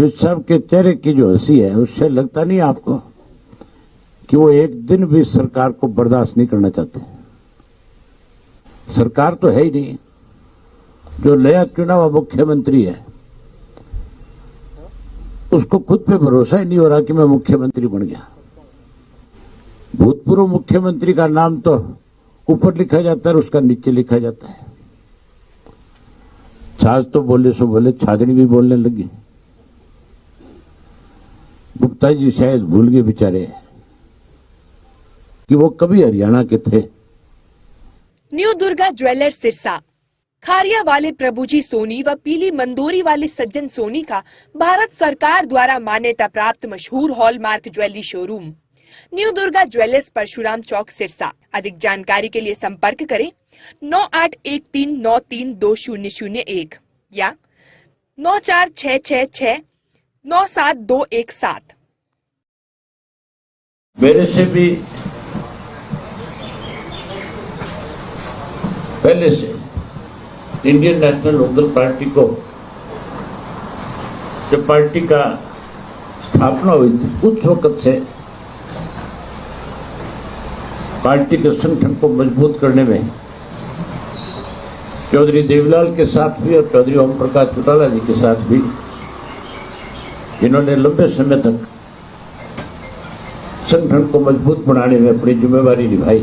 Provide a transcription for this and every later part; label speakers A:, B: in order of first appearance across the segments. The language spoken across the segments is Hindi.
A: विज साहब के चेहरे की जो हंसी है उससे लगता नहीं आपको कि वो एक दिन भी सरकार को बर्दाश्त नहीं करना चाहते। सरकार तो है ही नहीं, जो नया चुना हुआ मुख्यमंत्री है उसको खुद पे भरोसा ही नहीं हो रहा कि मैं मुख्यमंत्री बन गया। भूतपूर्व मुख्यमंत्री का नाम तो ऊपर लिखा जाता है और उसका नीचे लिखा जाता है। छाछ तो बोले सो बोले, छाछनी भी बोलने लगी। गुप्ता जी शायद भूल गए बेचारे कि वो कभी हरियाणा के थे।
B: न्यू दुर्गा ज्वेलर्स सिरसा, खारिया वाले प्रभुजी सोनी व पीली मंदोरी वाले सज्जन सोनी का भारत सरकार द्वारा मान्यता प्राप्त मशहूर hallmark jewellery showroom new Durga jewellers, Parshuram Chowk, Sirsa. अधिक जानकारी के लिए संपर्क करें 9813932001 या 9466697217।
A: मेरे से भी पहले से इंडियन नेशनल लोकदल पार्टी को जब पार्टी का स्थापना हुई थी उस वक्त से पार्टी के संगठन को मजबूत करने में चौधरी देवीलाल के साथ भी और चौधरी ओम प्रकाश चौटाला जी के साथ भी, जिन्होंने लंबे समय तक संगठन को मजबूत बनाने में अपनी जिम्मेवारी निभाई।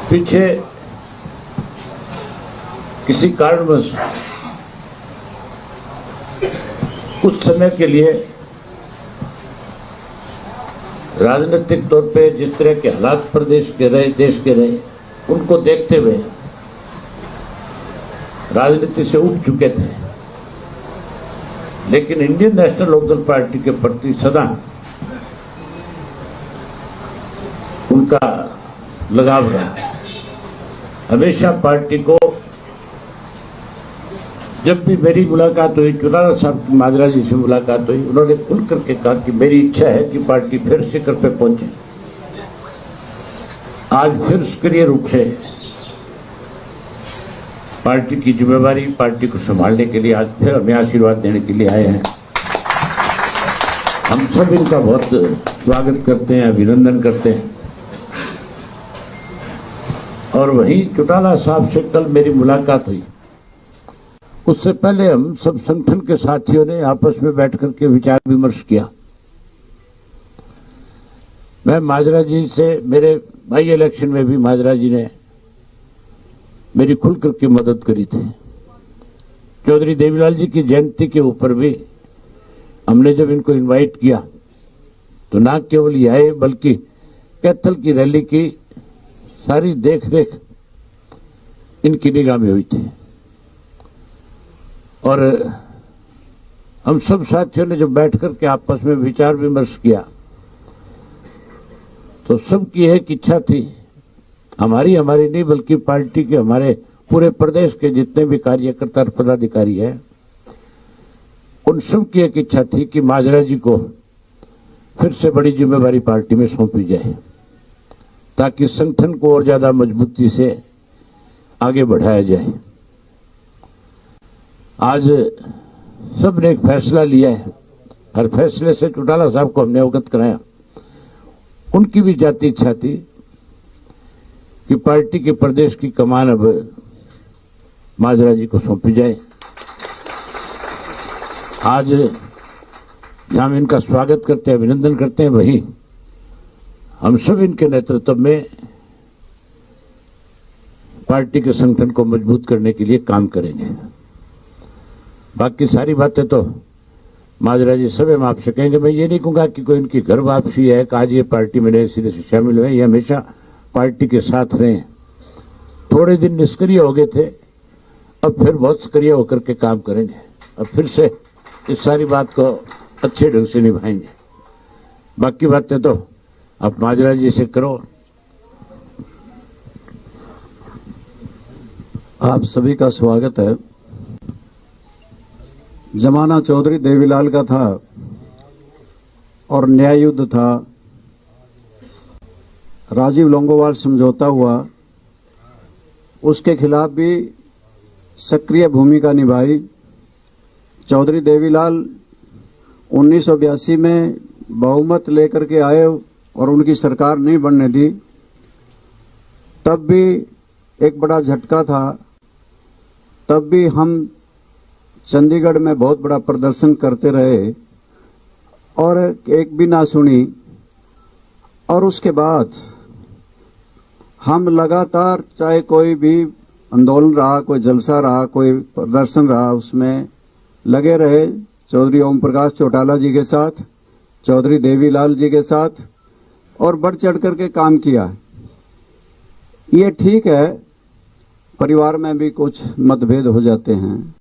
A: पीछे किसी कारणवश कुछ समय के लिए राजनीतिक तौर पे जिस तरह के हालात प्रदेश के रहे, देश के रहे, उनको देखते हुए राजनीति से उब चुके थे। लेकिन इंडियन नेशनल लोकदल पार्टी के प्रति सदा उनका लगाव रहा। हमेशा पार्टी को जब भी मेरी मुलाकात हुई, चौटाला साहब की माजरा जी से मुलाकात हुई, उन्होंने खुल करके कहा कि मेरी इच्छा है कि पार्टी फिर शिखर पे पहुंचे। आज फिर सक्रिय रूप से पार्टी की जिम्मेवारी, पार्टी को संभालने के लिए आज फिर हमें आशीर्वाद देने के लिए आए हैं। हम सब इनका बहुत स्वागत करते हैं, अभिनंदन करते हैं। और वहीं चौटाला साहब से कल मेरी मुलाकात हुई, उससे पहले हम सब संगठन के साथियों ने आपस में बैठ करके विचार विमर्श किया। मैं माजरा जी से, मेरे बाई इलेक्शन में भी माजरा जी ने मेरी खुल करके मदद करी थी। चौधरी देवीलाल जी की जयंती के ऊपर भी हमने जब इनको इनवाइट किया तो ना केवल ये आए बल्कि कैथल की रैली की सारी देख रेख इनकी निगाह में हुई थी। और हम सब साथियों ने जब बैठ करके आपस में विचार विमर्श किया तो सबकी एक इच्छा थी, हमारी नहीं बल्कि पार्टी के, हमारे पूरे प्रदेश के जितने भी कार्यकर्ता और पदाधिकारी हैं, उन सब की एक इच्छा थी कि माजरा जी को फिर से बड़ी जिम्मेवारी पार्टी में सौंपी जाए ताकि संगठन को और ज्यादा मजबूती से आगे बढ़ाया जाए। आज सबने एक फैसला लिया है, हर फैसले से चौटाला साहब को हमने अवगत कराया। उनकी भी जाती इच्छा थी कि पार्टी के प्रदेश की कमान अब माजरा जी को सौंपी जाए। आज हम इनका स्वागत करते हैं, अभिनंदन करते हैं, वही हम सब इनके नेतृत्व में पार्टी के संगठन को मजबूत करने के लिए काम करेंगे। बाकी सारी बातें तो माजरा जी सब हम आपसे कहेंगे। मैं ये नहीं कहूंगा कि कोई इनकी घर वापसी है कि आज ये पार्टी में नए सिरे से शामिल हुए, ये हमेशा पार्टी के साथ रहे। थोड़े दिन निष्क्रिय हो गए थे, अब फिर बहुत सक्रिय होकर के काम करेंगे, अब फिर से इस सारी बात को अच्छे ढंग से निभाएंगे। बाकी बातें तो आप माजरा जी से करो।
C: आप सभी का स्वागत है। जमाना चौधरी देवीलाल का था और न्याय युद्ध था, राजीव लोंगोवाल समझौता हुआ, उसके खिलाफ भी सक्रिय भूमिका निभाई। चौधरी देवीलाल 1982 में बहुमत लेकर के आए और उनकी सरकार नहीं बनने दी। तब भी एक बड़ा झटका था। तब भी हम चंडीगढ़ में बहुत बड़ा प्रदर्शन करते रहे और एक भी ना सुनी। और उसके बाद हम लगातार, चाहे कोई भी आंदोलन रहा, कोई जलसा रहा, कोई प्रदर्शन रहा, उसमें लगे रहे। चौधरी ओम प्रकाश चौटाला जी के साथ, चौधरी देवीलाल जी के साथ, और बढ़ चढ़ करके काम किया। ये ठीक है, परिवार में भी कुछ मतभेद हो जाते हैं।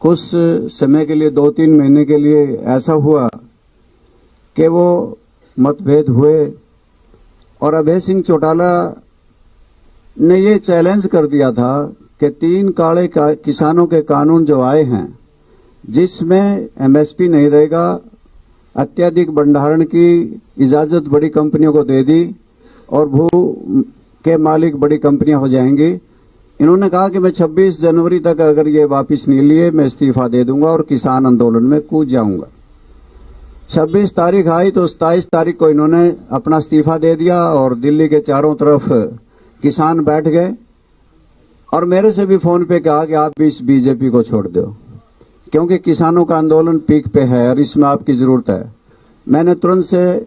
C: कुछ समय के लिए, 2-3 महीने के लिए ऐसा हुआ कि वो मतभेद हुए और अभय सिंह चौटाला ने ये चैलेंज कर दिया था कि 3 काले किसानों के कानून जो आए हैं, जिसमें एमएसपी नहीं रहेगा, अत्यधिक भंडारण की इजाजत बड़ी कंपनियों को दे दी और भू के मालिक बड़ी कंपनियां हो जाएंगी। इन्होंने कहा कि मैं 26 जनवरी तक अगर ये वापस नहीं लिए, मैं इस्तीफा दे दूंगा और किसान आंदोलन में कूद जाऊंगा। 26 तारीख आई तो 27 तारीख को इन्होंने अपना इस्तीफा दे दिया और दिल्ली के चारों तरफ किसान बैठ गए और मेरे से भी फोन पे कहा कि आप भी इस बीजेपी को छोड़ दो, क्योंकि किसानों का आंदोलन पीक पे है और इसमें आपकी जरूरत है। मैंने तुरंत से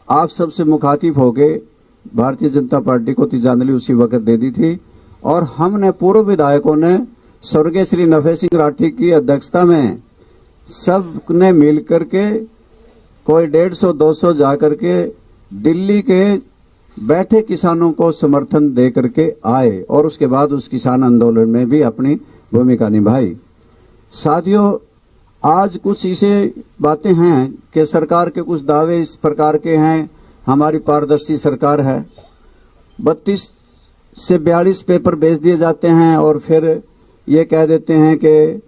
C: आप सबसे मुखातिब होके भारतीय जनता पार्टी को तिजांजलि उसी वक्त दे दी थी और हमने पूर्व विधायकों ने स्वर्गीय श्री नफे सिंह राठी की अध्यक्षता में सब ने मिल करके कोई 150-200 जाकर के दिल्ली के बैठे किसानों को समर्थन दे करके आए और उसके बाद उस किसान आंदोलन में भी अपनी भूमिका निभाई। साथियों, आज कुछ ऐसे बातें हैं कि सरकार के कुछ दावे इस प्रकार के हैं, हमारी पारदर्शी सरकार है, 32 से 42 पेपर भेज दिए जाते हैं और फिर ये कह देते हैं कि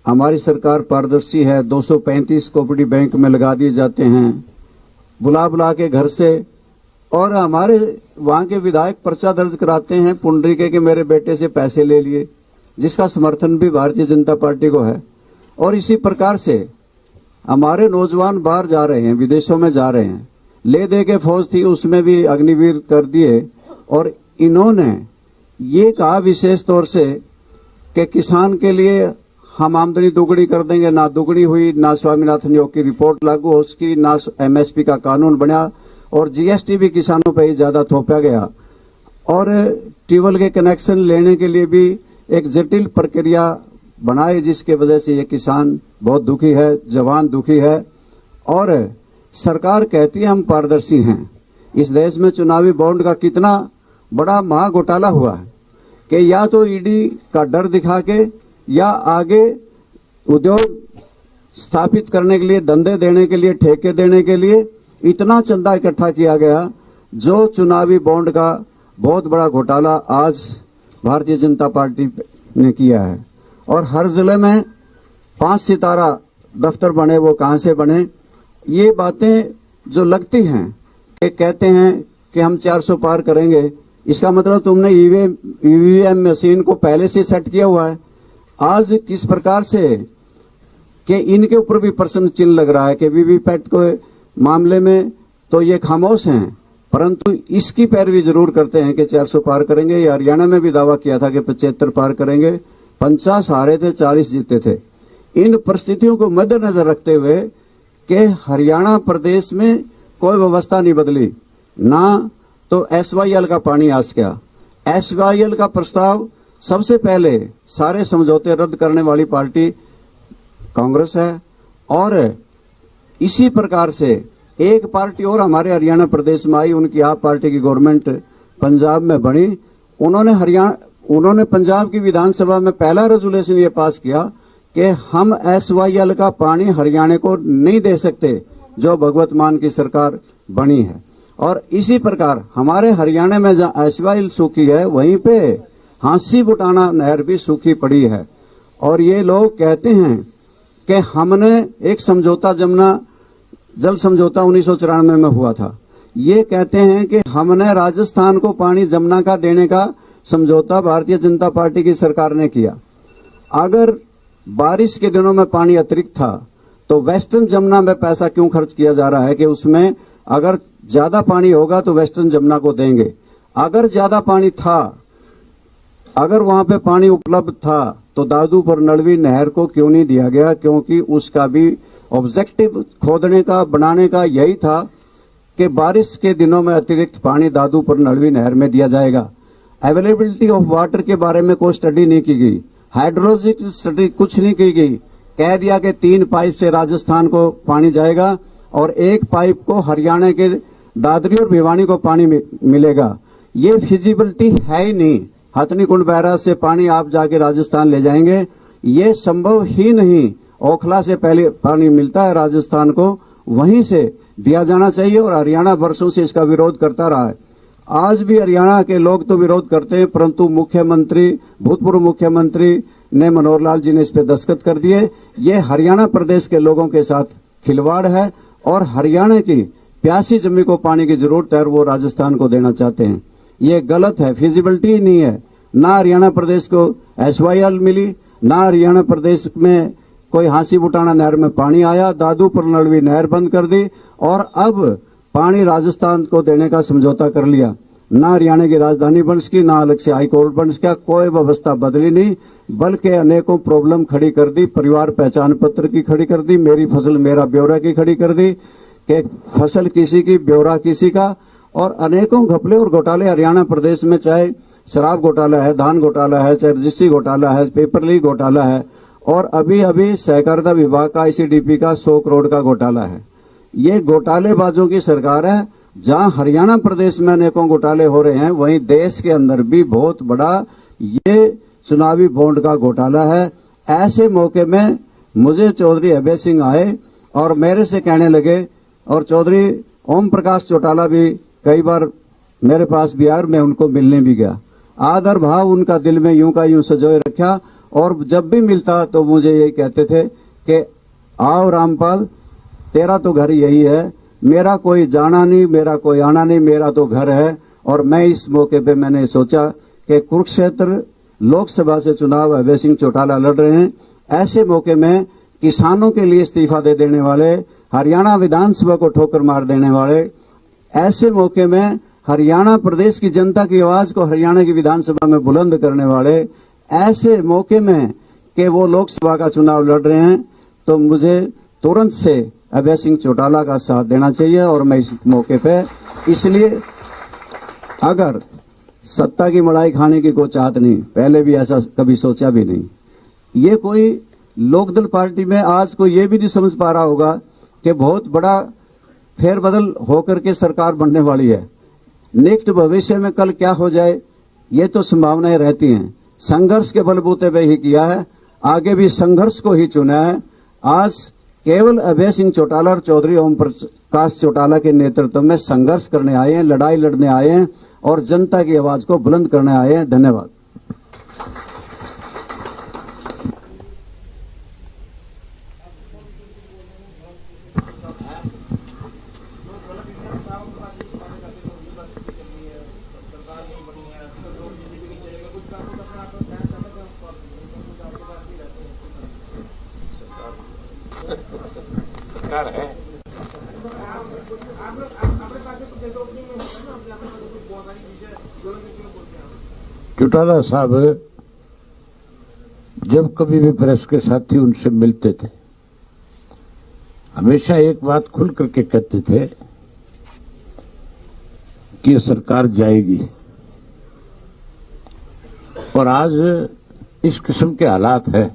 C: हमारी सरकार पारदर्शी है। 235 कोऑपरेटिव बैंक में लगा दिए जाते हैं बुला बुला के घर से, और हमारे वहां के विधायक पर्चा दर्ज कराते हैं पुंडरीके के मेरे बेटे से पैसे ले लिए, जिसका समर्थन भी भारतीय जनता पार्टी को है। और इसी प्रकार से हमारे नौजवान बाहर जा रहे हैं, विदेशों में जा रहे हैं, ले दे के फौज थी उसमें भी अग्निवीर कर दिए। और इन्होंने ये कहा विशेष तौर से कि किसान के लिए हम आमदनी दुगनी कर देंगे। ना दुगनी हुई, ना स्वामीनाथन योग की रिपोर्ट लागू हो उसकी, ना एमएसपी का कानून बना और जीएसटी भी किसानों पर ही ज्यादा थोपा गया। और ट्यूबवेल के कनेक्शन लेने के लिए भी एक जटिल प्रक्रिया बनाई, जिसके वजह से ये किसान बहुत दुखी है, जवान दुखी है। और सरकार कहती है हम पारदर्शी हैं। इस देश में चुनावी बॉन्ड का कितना बड़ा महा घोटाला हुआ है कि या तो ईडी का डर दिखा के या आगे उद्योग स्थापित करने के लिए, धंधे देने के लिए, ठेके देने के लिए इतना चंदा इकट्ठा किया गया, जो चुनावी बॉन्ड का बहुत बड़ा घोटाला आज भारतीय जनता पार्टी ने किया है। और हर जिले में 5 सितारा दफ्तर बने, वो कहां से बने? ये बातें जो लगती हैं कि कहते हैं कि हम 400 पार करेंगे, इसका मतलब तुमने ईवीएम मशीन को पहले से सेट किया हुआ है। आज किस प्रकार से कि इनके ऊपर भी प्रश्न चिन्ह लग रहा है कि वीवीपैट के मामले में तो ये खामोश हैं, परंतु इसकी पैरवी जरूर करते हैं कि 400 पार करेंगे। ये हरियाणा में भी दावा किया था कि 75 पार करेंगे, 50 हारे थे, 40 जीते थे। इन परिस्थितियों को मद्देनजर रखते हुए कि हरियाणा प्रदेश में कोई व्यवस्था नहीं बदली, ना तो एसवाईएल का पानी आ गया। एसवाईएल का प्रस्ताव सबसे पहले सारे समझौते रद्द करने वाली पार्टी कांग्रेस है। और इसी प्रकार से एक पार्टी और हमारे हरियाणा प्रदेश में आई, उनकी आप पार्टी की गवर्नमेंट पंजाब में बनी। उन्होंने पंजाब की विधानसभा में पहला रेजोल्यूशन ये पास किया कि हम एसवाईएल का पानी हरियाणा को नहीं दे सकते, जो भगवत मान की सरकार बनी है। और इसी प्रकार हमारे हरियाणा में जहां एसवाईएल सूखी है, वहीं पे हांसी बुटाना नहर भी सूखी पड़ी है। और ये लोग कहते हैं कि हमने एक समझौता, जमुना जल समझौता 1994 में हुआ था। ये कहते हैं कि हमने राजस्थान को पानी जमुना का देने का समझौता भारतीय जनता पार्टी की सरकार ने किया। अगर बारिश के दिनों में पानी अतिरिक्त था तो वेस्टर्न जमुना में पैसा क्यों खर्च किया जा रहा है कि उसमें अगर ज्यादा पानी होगा तो वेस्टर्न जमुना को देंगे। अगर ज्यादा पानी था, अगर वहां पे पानी उपलब्ध था तो दादूपुर नलवी नहर को क्यों नहीं दिया गया? क्योंकि उसका भी ऑब्जेक्टिव खोदने का, बनाने का यही था कि बारिश के दिनों में अतिरिक्त पानी दादूपुर नलवी नहर में दिया जाएगा। अवेलेबिलिटी ऑफ वाटर के बारे में कोई स्टडी नहीं की गई, हाइड्रोलॉजिक स्टडी कुछ नहीं की गई। कह दिया कि 3 पाइप से राजस्थान को पानी जाएगा और 1 पाइप को हरियाणा के दादरी और भिवानी को पानी मिलेगा। ये फिजिबिलिटी है ही नहीं। हथनीकुंड बैराज से पानी आप जाके राजस्थान ले जाएंगे, ये संभव ही नहीं। ओखला से पहले पानी मिलता है राजस्थान को, वहीं से दिया जाना चाहिए और हरियाणा वर्षों से इसका विरोध करता रहा है। आज भी हरियाणा के लोग तो विरोध करते हैं, परंतु मुख्यमंत्री, भूतपूर्व मुख्यमंत्री ने मनोहर लाल जी ने इस पे दस्तखत कर दिए। ये हरियाणा प्रदेश के लोगों के साथ खिलवाड़ है और हरियाणा की प्यासी जमीन को पानी की जरूरत है और वो राजस्थान को देना चाहते हैं। ये गलत है, फिजिबिलिटी ही नहीं है। ना हरियाणा प्रदेश को SYL मिली, ना हरियाणा प्रदेश में कोई हांसी बुटाना नहर में पानी आया। दादूपुर नलवी नहर बंद कर दी और अब पानी राजस्थान को देने का समझौता कर लिया। ना हरियाणा की राजधानी बन सकी, ना अलग से हाई कोर्ट बन सका, कोई व्यवस्था बदली नहीं, बल्कि अनेकों प्रॉब्लम खड़ी कर दी। परिवार पहचान पत्र की खड़ी कर दी, मेरी फसल मेरा ब्यौरा की खड़ी कर दी कि फसल किसी की, ब्यौरा किसी का, और अनेकों घपले और घोटाले हरियाणा प्रदेश में, चाहे शराब घोटाला है, धान घोटाला है, चाहे रजिस्ट्री घोटाला है, पेपर लीक घोटाला है, और अभी अभी सहकारिता विभाग का ICDP का 100 करोड़ का घोटाला है। ये घोटालेबाजों की सरकार है। जहां हरियाणा प्रदेश में अनेकों घोटाले हो रहे हैं, वहीं देश के अंदर भी बहुत बड़ा ये चुनावी बॉन्ड का घोटाला है। ऐसे मौके में मुझे चौधरी अभय सिंह आए और मेरे से कहने लगे, और चौधरी ओम प्रकाश चौटाला भी कई बार मेरे पास भी आए और मैं उनको मिलने भी गया। आदर भाव उनका दिल में यूं का यूं सजोए रखा, और जब भी मिलता तो मुझे यही कहते थे कि आओ रामपाल, तेरा तो घर यही है, मेरा कोई जाना नहीं, मेरा कोई आना नहीं, मेरा तो घर है। और मैं इस मौके पे मैंने सोचा कि कुरुक्षेत्र लोकसभा से चुनाव अभय सिंह चौटाला लड़ रहे हैं। ऐसे मौके में किसानों के लिए इस्तीफा दे देने वाले, हरियाणा विधानसभा को ठोकर मार देने वाले, ऐसे मौके में हरियाणा प्रदेश की जनता की आवाज को हरियाणा की विधानसभा में बुलंद करने वाले, ऐसे मौके में कि वो लोकसभा का चुनाव लड़ रहे हैं, तो मुझे तुरंत से अभय सिंह चौटाला का साथ देना चाहिए। और मैं इस मौके पे, इसलिए अगर सत्ता की मलाई खाने की कोई चाहत नहीं, पहले भी ऐसा कभी सोचा भी नहीं। ये कोई लोकदल पार्टी में आज कोई ये भी नहीं समझ पा रहा होगा कि बहुत बड़ा फेरबदल होकर के सरकार बनने वाली है। नेक्स्ट भविष्य में कल क्या हो जाए, ये तो संभावनाएं रहती हैं। संघर्ष के बलबूते पे ही किया है, आगे भी संघर्ष को ही चुना है। आज केवल अभय सिंह चौटाला और चौधरी ओम प्रकाश चौटाला के नेतृत्व में संघर्ष करने आए हैं, लड़ाई लड़ने आए हैं और जनता की आवाज को बुलंद करने आए हैं। धन्यवाद।
A: सरकार है। चौटाला साहब जब कभी भी प्रेस के साथी उनसे मिलते थे, हमेशा एक बात खुल करके कहते थे कि ये सरकार जाएगी। और आज इस किस्म के हालात है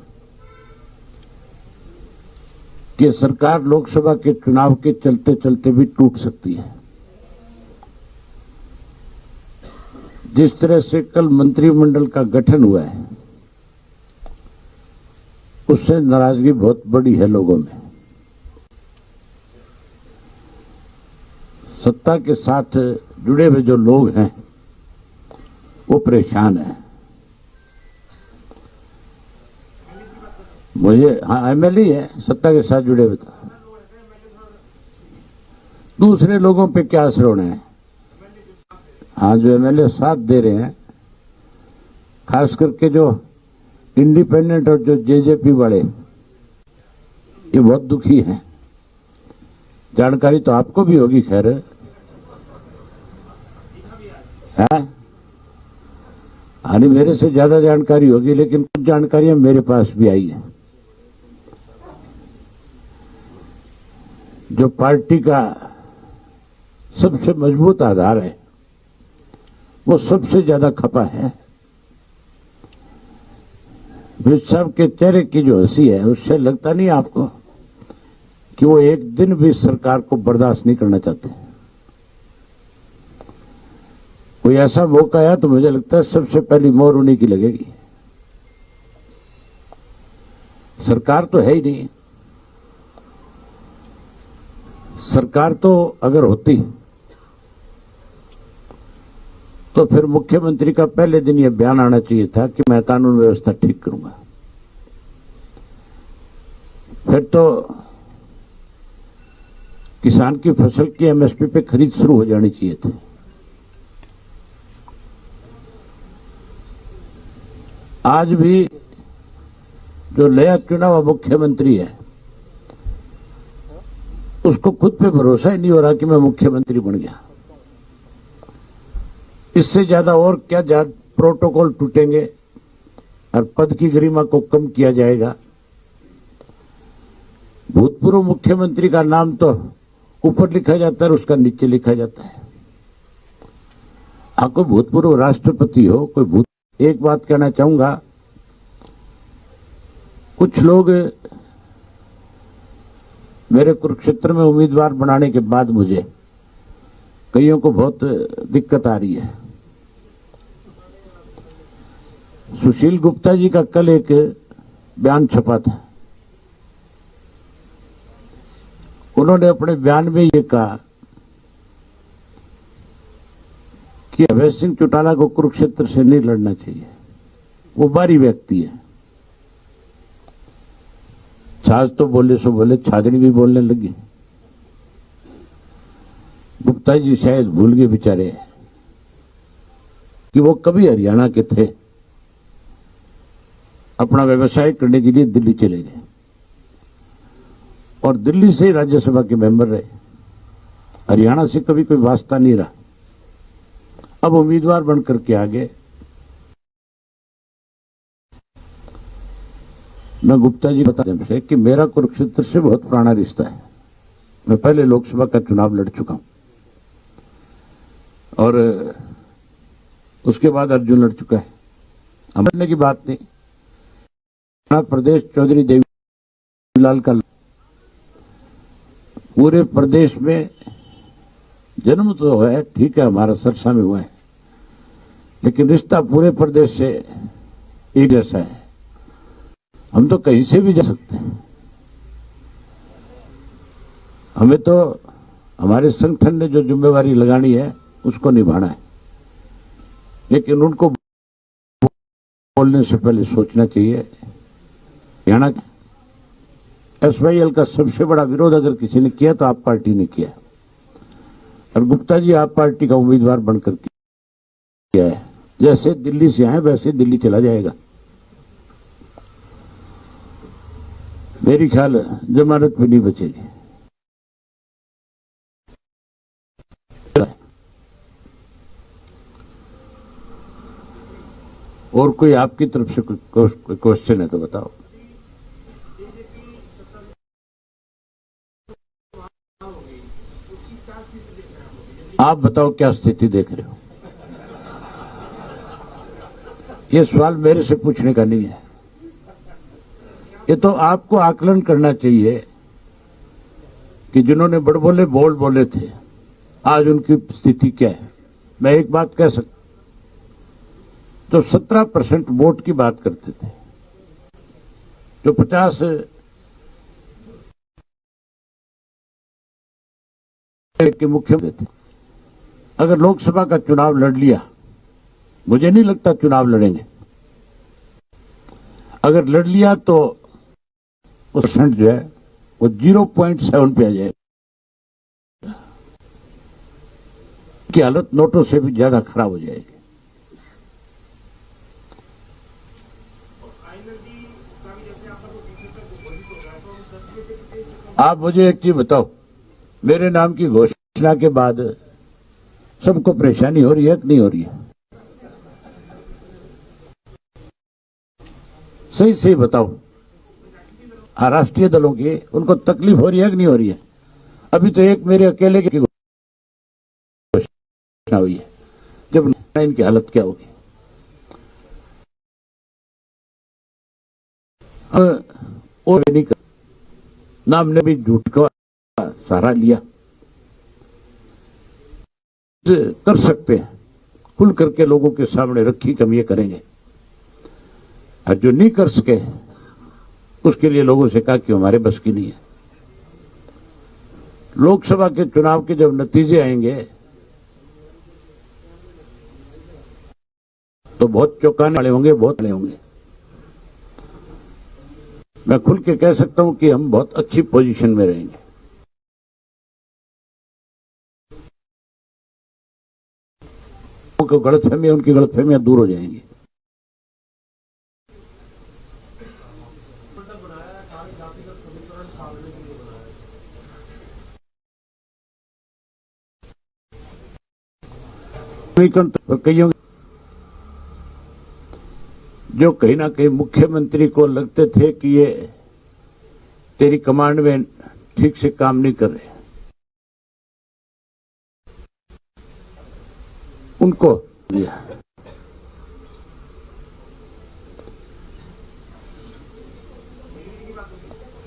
A: कि सरकार लोकसभा के चुनाव के चलते चलते भी टूट सकती है। जिस तरह से कल मंत्रिमंडल का गठन हुआ है, उससे नाराजगी बहुत बड़ी है लोगों में। सत्ता के साथ जुड़े हुए जो लोग हैं वो परेशान हैं। मुझे MLA है, सत्ता के साथ जुड़े हुए था, दूसरे लोगों पे क्या असर होना है। हाँ, जो MLA साथ दे रहे हैं, खास करके जो इंडिपेंडेंट और जो जेजेपी वाले ये बहुत दुखी हैं। जानकारी तो आपको भी होगी खैर, है? हानि मेरे से ज्यादा जानकारी होगी, लेकिन कुछ जानकारियां मेरे पास भी आई है। जो पार्टी का सबसे मजबूत आधार है वो सबसे ज्यादा खपा है। विज साहब के चेहरे की जो हंसी है उससे लगता नहीं आपको कि वो एक दिन भी सरकार को बर्दाश्त नहीं करना चाहते। कोई ऐसा मौका आया तो मुझे लगता है सबसे पहली मोहर उन्हीं की लगेगी। सरकार तो है ही नहीं। सरकार तो अगर होती तो फिर मुख्यमंत्री का पहले दिन यह बयान आना चाहिए था कि मैं कानून व्यवस्था ठीक करूंगा। फिर तो किसान की फसल की एमएसपी पे खरीद शुरू हो जानी चाहिए थी। आज भी जो नया चुना हुआ मुख्यमंत्री है उसको खुद पे भरोसा ही नहीं हो रहा कि मैं मुख्यमंत्री बन गया। इससे ज्यादा और क्या प्रोटोकॉल टूटेंगे और पद की गरिमा को कम किया जाएगा। भूतपूर्व मुख्यमंत्री का नाम तो ऊपर लिखा जाता है और उसका नीचे लिखा जाता है। कोई भूतपूर्व राष्ट्रपति हो, कोई एक बात कहना चाहूंगा, कुछ लोग मेरे कुरुक्षेत्र में उम्मीदवार बनाने के बाद मुझे कईयों को बहुत दिक्कत आ रही है। सुशील गुप्ता जी का कल एक बयान छपा था। उन्होंने अपने बयान में ये कहा कि अभय सिंह चौटाला को कुरुक्षेत्र से नहीं लड़ना चाहिए, वो बाहरी व्यक्ति है। छाछ तो बोले सो बोले, छाजनी भी बोलने लगी। गुप्ता जी शायद भूल गए बेचारे कि वो कभी हरियाणा के थे, अपना व्यवसाय करने के लिए दिल्ली चले गए और दिल्ली से राज्यसभा के मेंबर रहे। हरियाणा से कभी कोई वास्ता नहीं रहा। अब उम्मीदवार बनकर के आगे मैं गुप्ता जी बता दें से कि मेरा कुरुक्षेत्र से बहुत पुराना रिश्ता है। मैं पहले लोकसभा का चुनाव लड़ चुका हूं और उसके बाद अर्जुन लड़ चुका है। लड़ने की बात नहीं। प्रदेश चौधरी देवीलाल का पूरे प्रदेश में जन्म तो है, ठीक है, हमारा सरसा में हुआ है, लेकिन रिश्ता पूरे प्रदेश से एक जैसा है। हम तो कहीं से भी जा सकते हैं। हमें तो हमारे संगठन ने जो जिम्मेवारी लगानी है उसको निभाना है, लेकिन उनको बोलने से पहले सोचना चाहिए। हरियाणा एसवाईएल का सबसे बड़ा विरोध अगर किसी ने किया तो आप पार्टी ने किया, और गुप्ता जी आप पार्टी का उम्मीदवार बनकर किया है। जैसे दिल्ली से आए वैसे दिल्ली चला जाएगा। मेरी ख्याल जमानत भी नहीं बचेगी। और कोई आपकी तरफ से कोई क्वेश्चन है तो बताओ। आप बताओ क्या स्थिति देख रहे हो। ये सवाल मेरे से पूछने का नहीं है। ये तो आपको आकलन करना चाहिए कि जिन्होंने बड़बोले बोल बोले थे आज उनकी स्थिति क्या है। मैं एक बात कह सकता, तो 17% वोट की बात करते थे, जो 50 के मुख्यमंत्री थे, अगर लोकसभा का चुनाव लड़ लिया, मुझे नहीं लगता चुनाव लड़ेंगे। अगर लड़ लिया तो परसेंट जो है वो 0.7 पे आ जाएगा। की हालत नोटों से भी ज्यादा खराब हो जाएगी। आप मुझे एक चीज बताओ, मेरे नाम की घोषणा के बाद सबको परेशानी हो रही है कि नहीं हो रही है? सही सही बताओ। राष्ट्रीय दलों की उनको तकलीफ हो रही है कि नहीं हो रही है? अभी तो एक मेरे अकेले की घोषणा हुई है, जब इनकी हालत क्या होगी। वो नहीं कर, नाम ने भी झूठ का सहारा लिया। कर सकते हैं, खुल करके लोगों के सामने रखी कम ये करेंगे, और जो नहीं कर सके उसके लिए लोगों से कहा कि हमारे बस की नहीं है। लोकसभा के चुनाव के जब नतीजे आएंगे तो बहुत चौंकाने वाले होंगे, बहुत बड़े होंगे। मैं खुल के कह सकता हूं कि हम बहुत अच्छी पोजीशन में रहेंगे। उनको गलतफहमी, उनकी गलतफहमियां दूर हो जाएंगी। कईयों जो कहीं ना कहीं मुख्यमंत्री को लगते थे कि ये तेरी कमांड में ठीक से काम नहीं कर रहे, उनको दिया।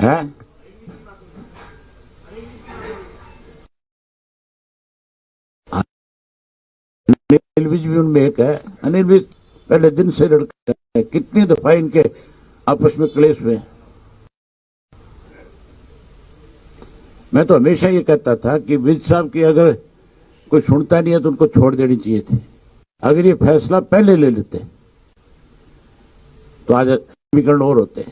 A: है अनिल विज भी उनमें एक है। अनिल विज पहले दिन से लड़का है, कितनी दफा इनके आपस में क्लेश हुए। मैं तो हमेशा ये कहता था कि विज साहब की अगर कोई सुनता नहीं है तो उनको छोड़ देनी चाहिए थी। अगर ये फैसला पहले ले लेते तो आज समीकरण और होते।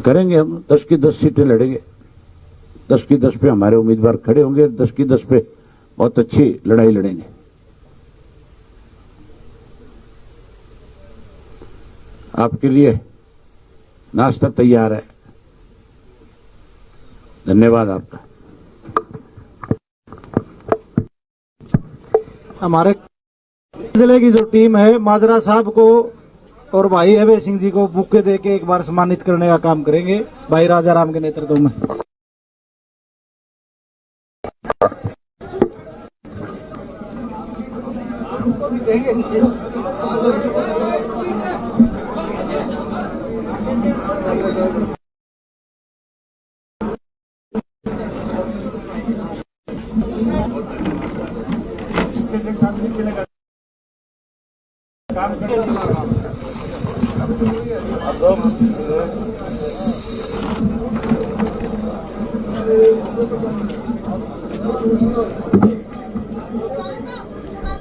A: करेंगे हम, 10 की 10 सीटें लड़ेंगे। 10 की 10 पे हमारे उम्मीदवार खड़े होंगे, 10 की 10 पे बहुत अच्छी लड़ाई लड़ेंगे। आपके लिए नाश्ता तैयार है। धन्यवाद आपका।
D: हमारे जिले की जो टीम है, माजरा साहब को और भाई अभय सिंह जी को बुके दे के एक बार सम्मानित करने का काम करेंगे, भाई राजा राम के नेतृत्व में।
A: काम